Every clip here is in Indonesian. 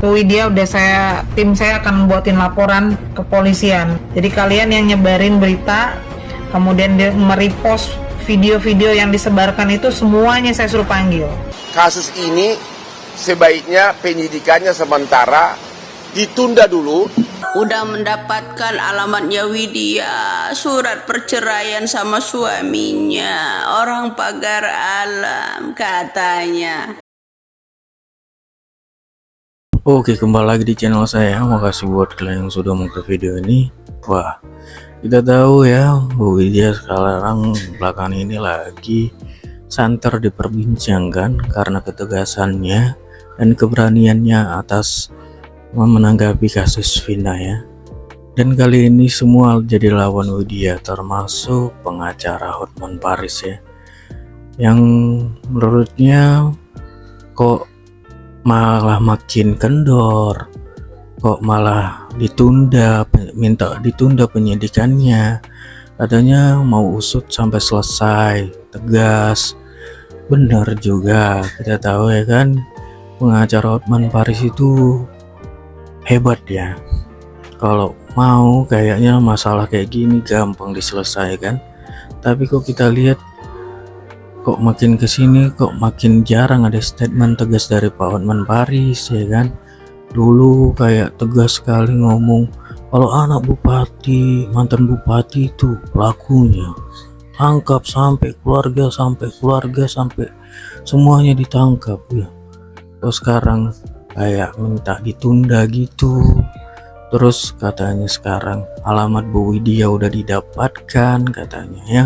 Widya tim saya akan buatin laporan ke polisian. Jadi kalian yang nyebarin berita, kemudian dia merepost video-video yang disebarkan itu semuanya saya suruh panggil. Kasus ini sebaiknya penyidikannya sementara ditunda dulu. Udah mendapatkan alamatnya Widya, surat perceraian sama suaminya, orang pagar alam katanya. Oke, kembali lagi di channel saya. Makasih buat kalian yang sudah mengklik video ini. Wah, kita tahu ya, Bu Widya sekarang belakangan ini lagi santer diperbincangkan karena ketegasannya dan keberaniannya atas menanggapi kasus Vina ya. Dan kali ini semua jadi lawan Widya, termasuk pengacara Hotman Paris ya, yang menurutnya kok malah makin kendor, kok malah minta ditunda penyidikannya, katanya mau usut sampai selesai. Tegas, benar juga. Kita tahu ya kan, pengacara Hotman Paris itu hebat ya. Kalau mau kayaknya masalah kayak gini gampang diselesaikan, tapi kok kita lihat kok makin kesini kok makin jarang ada statement tegas dari Pak Hotman Paris ya kan. Dulu kayak tegas sekali ngomong kalau anak bupati, mantan bupati itu pelakunya tangkap sampai keluarga sampai semuanya ditangkap ya. Kok sekarang kayak minta ditunda gitu. Terus katanya sekarang alamat Bu Widya udah didapatkan katanya ya.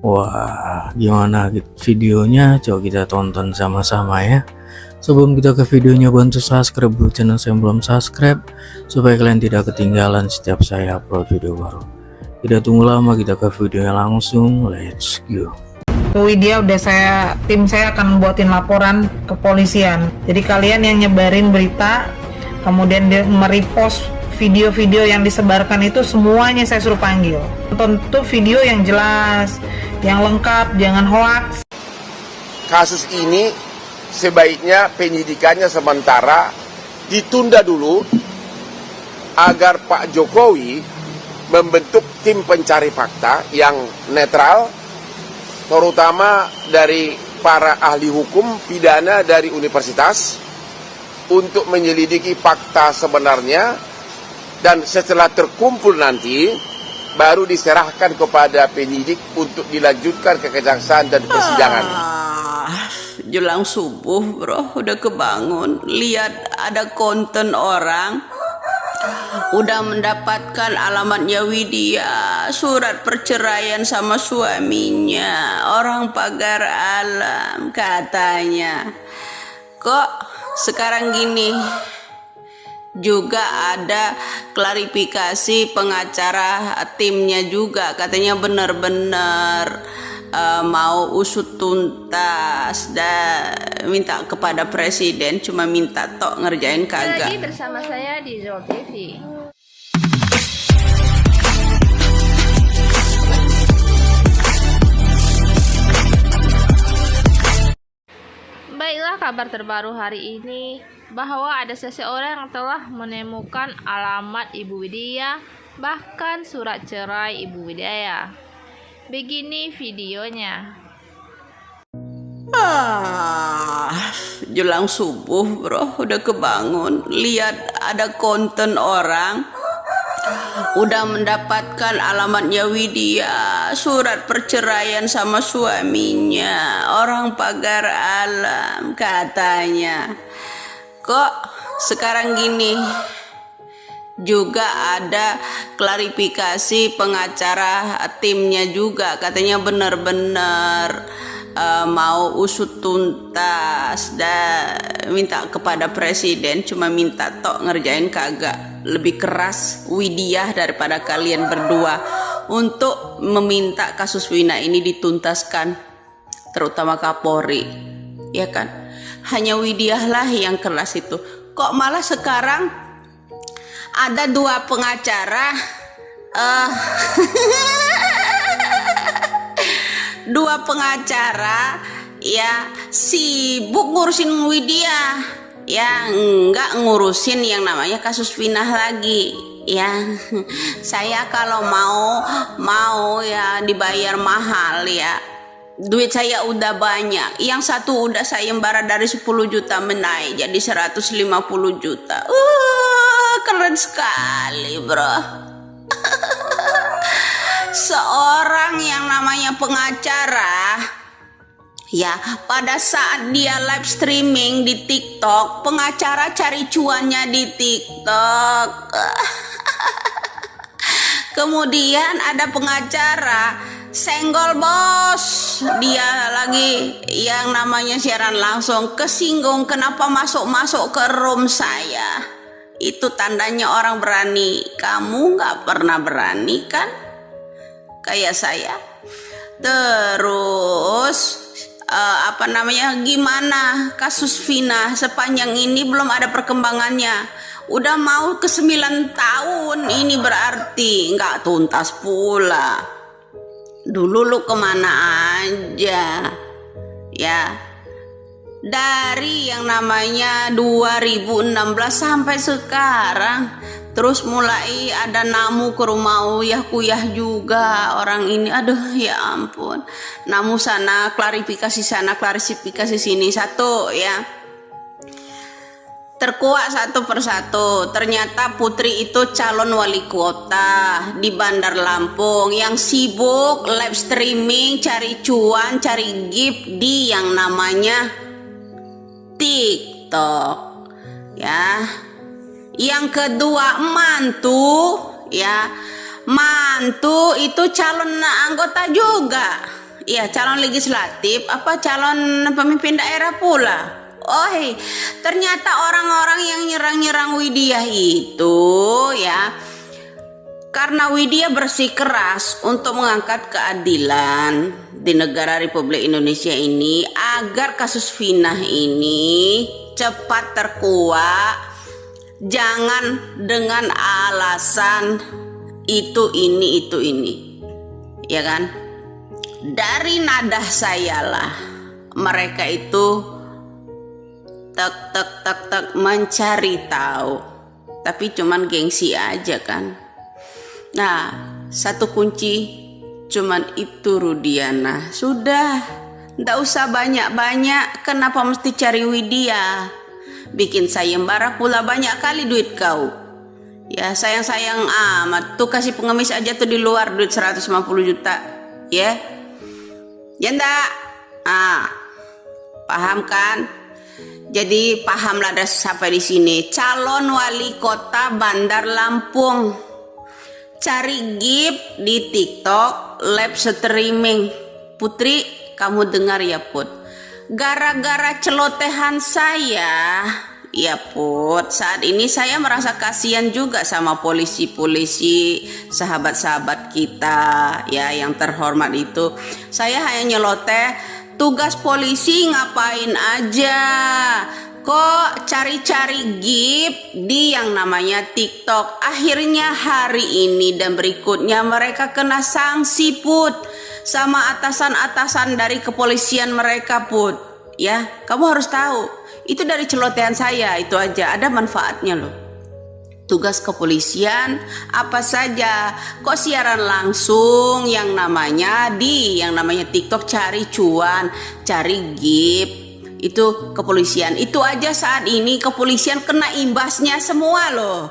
Wah, gimana videonya? Coba kita tonton sama-sama ya. Sebelum kita ke videonya, bantu subscribe dulu channel saya yang belum subscribe, supaya kalian tidak ketinggalan setiap saya upload video baru. Tidak tunggu lama, kita ke videonya langsung. Let's go. Widya tim saya akan buatin laporan ke polisian. Jadi kalian yang nyebarin berita, kemudian dia merepost video-video yang disebarkan itu semuanya saya suruh panggil. Tentu video yang jelas, yang lengkap, jangan hoax. Kasus ini sebaiknya penyidikannya sementara ditunda dulu agar Pak Jokowi membentuk tim pencari fakta yang netral, terutama dari para ahli hukum pidana dari universitas, untuk menyelidiki fakta sebenarnya, dan setelah terkumpul nanti baru diserahkan kepada penyidik untuk dilanjutkan ke kejaksaan dan persidangan. Jelang subuh bro, udah kebangun, lihat ada konten orang udah mendapatkan alamatnya Widya, surat perceraian sama suaminya, orang pagar alam katanya. Kok sekarang gini juga ada klarifikasi pengacara timnya juga, katanya benar-benar mau usut tuntas dan minta kepada presiden, cuma minta tok ngerjain kagak. Lagi bersama saya di Zol TV. Baiklah, kabar terbaru hari ini bahwa ada seseorang yang telah menemukan alamat Ibu Widya, bahkan surat cerai Ibu Widya. Begini videonya. Jelang subuh bro, udah kebangun, lihat ada konten orang udah mendapatkan alamatnya Widya, surat perceraian sama suaminya, orang pagar alam katanya. Kok sekarang gini juga ada klarifikasi pengacara timnya juga, katanya benar-benar mau usut tuntas dan minta kepada presiden, cuma minta tok ngerjain kagak. Lebih keras Widya daripada kalian berdua untuk meminta kasus Vina ini dituntaskan, terutama Kapolri ya kan. Hanya Widya lah yang keras itu. Kok malah sekarang ada dua pengacara dua pengacara ya sibuk ngurusin Widya. ya nggak ngurusin yang namanya kasus Pinah lagi. Ya, saya kalau mau ya dibayar mahal ya. Duit saya udah banyak. Yang satu udah sayembara dari 10 juta menaik jadi 150 juta. Keren sekali, bro. Seorang yang namanya pengacara, ya, pada saat dia live streaming di TikTok, pengacara cari cuannya di TikTok. Kemudian ada pengacara senggol bos, dia lagi yang namanya siaran langsung kesinggung kenapa masuk ke room saya. Itu tandanya orang berani. Kamu nggak pernah berani kan? Kayak saya. Terus gimana kasus Vina sepanjang ini belum ada perkembangannya. Udah mau ke 9 tahun ini, berarti nggak tuntas pula. Dulu lu kemana aja ya, dari yang namanya 2016 sampai sekarang. Terus mulai ada namu ke rumah uyah-kuyah juga orang ini. Aduh ya ampun. Namu sana, klarifikasi sana, klarifikasi sini. Satu ya, terkuak satu persatu. Ternyata Putri itu calon wali kota di Bandar Lampung yang sibuk live streaming, cari cuan, cari gift di yang namanya TikTok ya. Yang kedua mantu ya, mantu itu calon anggota juga ya, calon legislatif apa calon pemimpin daerah pula. Ternyata orang-orang yang nyerang Widya itu ya, karena Widya bersikeras untuk mengangkat keadilan di negara Republik Indonesia ini agar kasus Vina ini cepat terkuak. Jangan dengan alasan itu ini ya kan. Dari nada saya lah mereka itu tek mencari tahu, tapi cuman gengsi aja kan. Nah, satu kunci cuman itu, Rudiana. Sudah, ndak usah banyak-banyak. Kenapa mesti cari Widya? Bikin sayembara pula banyak kali duit kau. Ya sayang-sayang amat. Tuh kasih pengemis aja tuh di luar duit 150 juta. Ya. Ya ndak? Paham kan? Jadi pahamlah ada sampai di sini. Calon wali kota Bandar Lampung. Cari gift di TikTok, live streaming. Putri, kamu dengar ya Put. Gara-gara celotehan saya, ya Put, saat ini saya merasa kasihan juga sama polisi-polisi, sahabat-sahabat kita ya yang terhormat itu. Saya hanya nyeloteh, tugas polisi ngapain aja? Kok cari-cari gift di yang namanya TikTok? Akhirnya hari ini dan berikutnya mereka kena sanksi Put, sama atasan-atasan dari kepolisian mereka Put. Ya, kamu harus tahu, itu dari celotehan saya, itu aja ada manfaatnya loh. Tugas kepolisian apa saja? Kok siaran langsung yang namanya TikTok cari cuan, cari gift, itu kepolisian. Itu aja saat ini kepolisian kena imbasnya semua loh.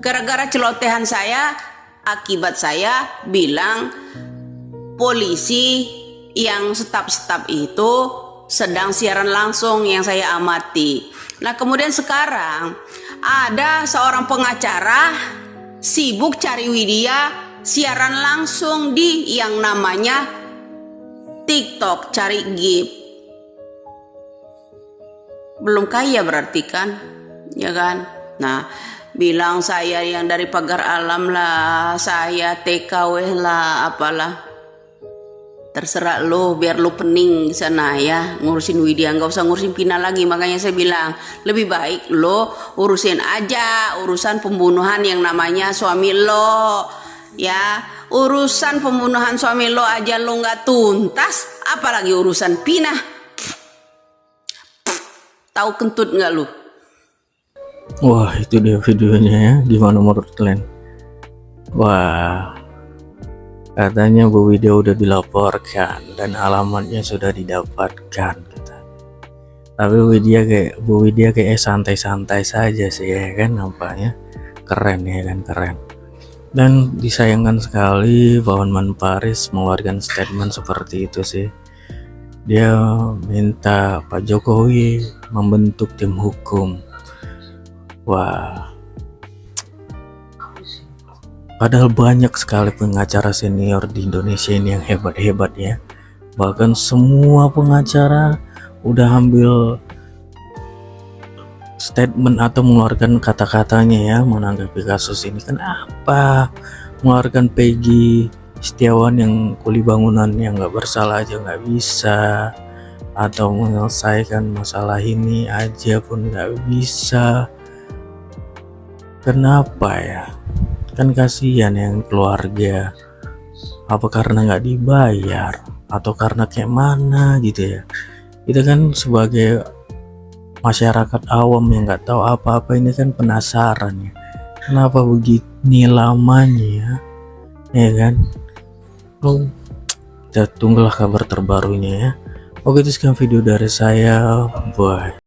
Gara-gara celotehan saya, akibat saya bilang polisi yang staf-staf itu sedang siaran langsung yang saya amati. Nah kemudian sekarang ada seorang pengacara sibuk cari Widya siaran langsung di yang namanya TikTok cari gift. Belum kaya berarti kan, ya kan? Nah, bilang saya yang dari pagar alam lah, saya TKW lah, apalah. Terserah lo, biar lo pening di sana ya, ngurusin Widya, nggak usah ngurusin Vina lagi. Makanya saya bilang lebih baik lo urusin aja urusan pembunuhan yang namanya suami lo, ya. Urusan pembunuhan suami lo aja lo nggak tuntas, apalagi urusan Vina. Tahu kentut nggak lu? Wah, itu dia videonya ya. Gimana menurut kalian? Wah, katanya Bu Widya udah dilaporkan dan alamatnya sudah didapatkan. Tapi Bu Widya kayak santai-santai saja sih ya kan, nampaknya keren ya kan, keren. Dan disayangkan sekali Pak Hotman Paris mengeluarkan statement seperti itu sih. Dia minta Pak Jokowi membentuk tim hukum. Wah, padahal banyak sekali pengacara senior di Indonesia ini yang hebat-hebat ya. Bahkan semua pengacara udah ambil statement atau mengeluarkan kata-katanya ya menanggapi kasus ini. Kan apa mengeluarkan Peggy Setiawan yang kuli bangunan yang nggak bersalah aja nggak bisa, atau menyelesaikan masalah ini aja pun nggak bisa. Kenapa ya? Kan kasihan yang keluarga. Apa karena nggak dibayar atau karena kayak mana gitu ya? Kita kan sebagai masyarakat awam yang nggak tahu apa-apa ini kan penasaran ya. Kenapa begini lamanya ya kan? Oh, kita tunggulah kabar terbarunya ya. Oke, itu sekian video dari saya. Bye.